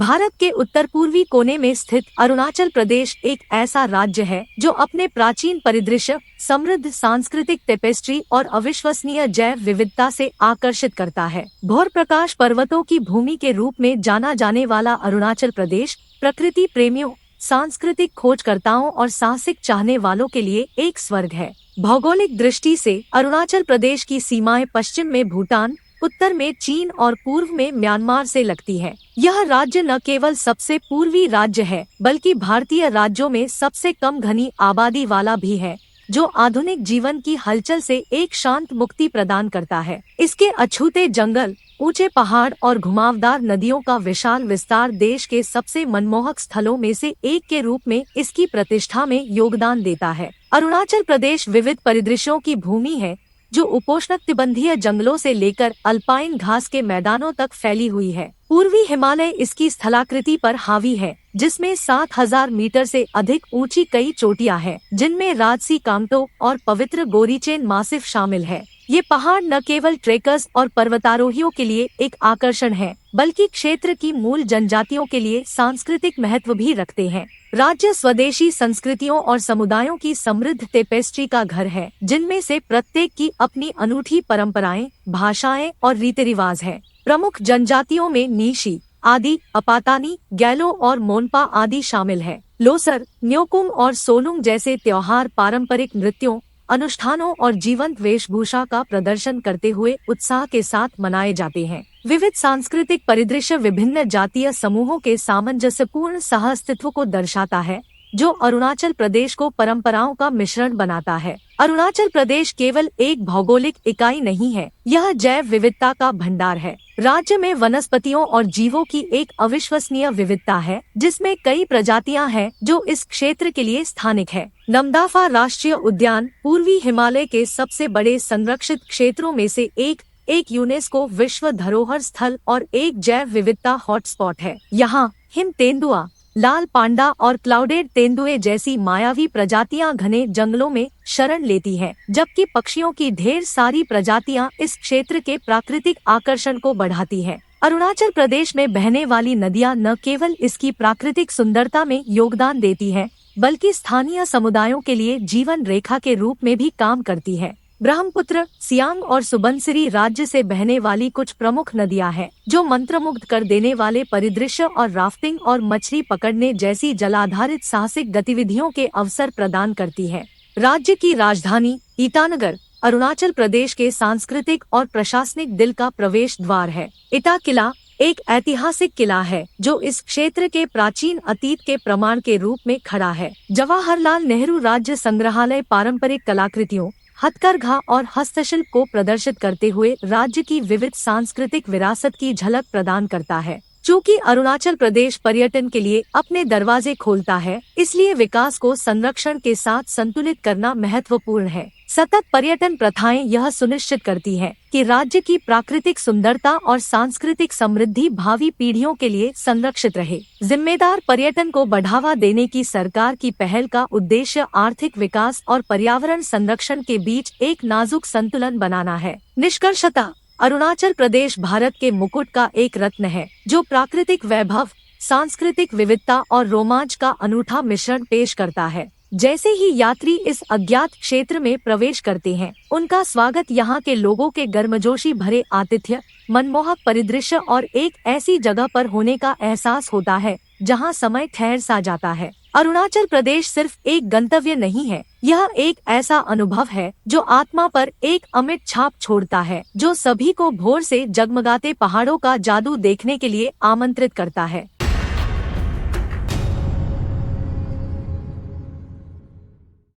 भारत के उत्तर पूर्वी कोने में स्थित अरुणाचल प्रदेश एक ऐसा राज्य है जो अपने प्राचीन परिदृश्य, समृद्ध सांस्कृतिक टेपेस्ट्री और अविश्वसनीय जैव विविधता से आकर्षित करता है। घोर प्रकाश पर्वतों की भूमि के रूप में जाना जाने वाला अरुणाचल प्रदेश प्रकृति प्रेमियों, सांस्कृतिक खोजकर्ताओं और साहसिक चाहने वालों के लिए एक स्वर्ग है। भौगोलिक दृष्टि से अरुणाचल प्रदेश की सीमाएं पश्चिम में भूटान, उत्तर में चीन और पूर्व में म्यांमार से लगती है। यह राज्य न केवल सबसे पूर्वी राज्य है, बल्कि भारतीय राज्यों में सबसे कम घनी आबादी वाला भी है, जो आधुनिक जीवन की हलचल से एक शांत मुक्ति प्रदान करता है। इसके अछूते जंगल, ऊंचे पहाड़ और घुमावदार नदियों का विशाल विस्तार देश के सबसे मनमोहक स्थलों में से एक के रूप में इसकी प्रतिष्ठा में योगदान देता है। अरुणाचल प्रदेश विविध परिदृश्यों की भूमि है, जो उपोष्णकटिबंधीय जंगलों से लेकर अल्पाइन घास के मैदानों तक फैली हुई है। पूर्वी हिमालय इसकी स्थलाकृति पर हावी है, जिसमें 7000 मीटर से अधिक ऊंची कई चोटियां हैं, जिनमें राजसी कांगटो और पवित्र गोरीचेन मासिफ शामिल है। ये पहाड़ न केवल ट्रेकर्स और पर्वतारोहियों के लिए एक आकर्षण है, बल्कि क्षेत्र की मूल जनजातियों के लिए सांस्कृतिक महत्व भी रखते हैं। राज्य स्वदेशी संस्कृतियों और समुदायों की समृद्ध टेपेस्ट्री का घर है, जिनमें से प्रत्येक की अपनी अनूठी परंपराएं, भाषाएं और रीति रिवाज है। प्रमुख जनजातियों में नीशी, आदि, अपातानी, गैलो और मोनपा आदि शामिल है। लोसर, न्योकुम और सोलुंग जैसे त्योहार पारंपरिक नृत्यों, अनुष्ठानों और जीवंत वेशभूषा का प्रदर्शन करते हुए उत्साह के साथ मनाए जाते हैं। विविध सांस्कृतिक परिदृश्य विभिन्न जातीय समूहों के सामंजस्यपूर्ण सहअस्तित्व को दर्शाता है, जो अरुणाचल प्रदेश को परंपराओं का मिश्रण बनाता है। अरुणाचल प्रदेश केवल एक भौगोलिक इकाई नहीं है, यह जैव विविधता का भंडार है। राज्य में वनस्पतियों और जीवों की एक अविश्वसनीय विविधता है, जिसमें कई प्रजातियां हैं जो इस क्षेत्र के लिए स्थानिक है। नमदाफा राष्ट्रीय उद्यान पूर्वी हिमालय के सबसे बड़े संरक्षित क्षेत्रों में से एक यूनेस्को विश्व धरोहर स्थल और एक जैव विविधता हॉटस्पॉट है। यहाँ हिम तेंदुआ, लाल पांडा और क्लाउडेड तेंदुए जैसी मायावी प्रजातियां घने जंगलों में शरण लेती हैं, जबकि पक्षियों की ढेर सारी प्रजातियां इस क्षेत्र के प्राकृतिक आकर्षण को बढ़ाती हैं। अरुणाचल प्रदेश में बहने वाली नदियां न केवल इसकी प्राकृतिक सुंदरता में योगदान देती हैं, बल्कि स्थानीय समुदायों के लिए जीवन रेखा के रूप में भी काम करती है। ब्रह्मपुत्र, सियांग और सुबनसिरी राज्य से बहने वाली कुछ प्रमुख नदियां हैं, जो मंत्रमुग्ध कर देने वाले परिदृश्य और राफ्टिंग और मछली पकड़ने जैसी जलाधारित साहसिक गतिविधियों के अवसर प्रदान करती है। राज्य की राजधानी ईटानगर अरुणाचल प्रदेश के सांस्कृतिक और प्रशासनिक दिल का प्रवेश द्वार है। इटा किला एक ऐतिहासिक किला है, जो इस क्षेत्र के प्राचीन अतीत के प्रमाण के रूप में खड़ा है। जवाहरलाल नेहरू राज्य संग्रहालय पारंपरिक कलाकृतियों, हथकरघा और हस्तशिल्प को प्रदर्शित करते हुए राज्य की विविध सांस्कृतिक विरासत की झलक प्रदान करता है। चूँकि अरुणाचल प्रदेश पर्यटन के लिए अपने दरवाजे खोलता है, इसलिए विकास को संरक्षण के साथ संतुलित करना महत्वपूर्ण है। सतत पर्यटन प्रथाएं यह सुनिश्चित करती हैं कि राज्य की प्राकृतिक सुंदरता और सांस्कृतिक समृद्धि भावी पीढ़ियों के लिए संरक्षित रहे। जिम्मेदार पर्यटन को बढ़ावा देने की सरकार की पहल का उद्देश्य आर्थिक विकास और पर्यावरण संरक्षण के बीच एक नाजुक संतुलन बनाना है। निष्कर्षतः अरुणाचल प्रदेश भारत के मुकुट का एक रत्न है, जो प्राकृतिक वैभव, सांस्कृतिक विविधता और रोमांच का अनूठा मिश्रण पेश करता है। जैसे ही यात्री इस अज्ञात क्षेत्र में प्रवेश करते हैं, उनका स्वागत यहाँ के लोगों के गर्मजोशी भरे आतिथ्य, मनमोहक परिदृश्य और एक ऐसी जगह पर होने का एहसास होता है जहाँ समय ठहर सा जाता है। अरुणाचल प्रदेश सिर्फ एक गंतव्य नहीं है, यह एक ऐसा अनुभव है जो आत्मा पर एक अमिट छाप छोड़ता है, जो सभी को भोर से जगमगाते पहाड़ों का जादू देखने के लिए आमंत्रित करता है।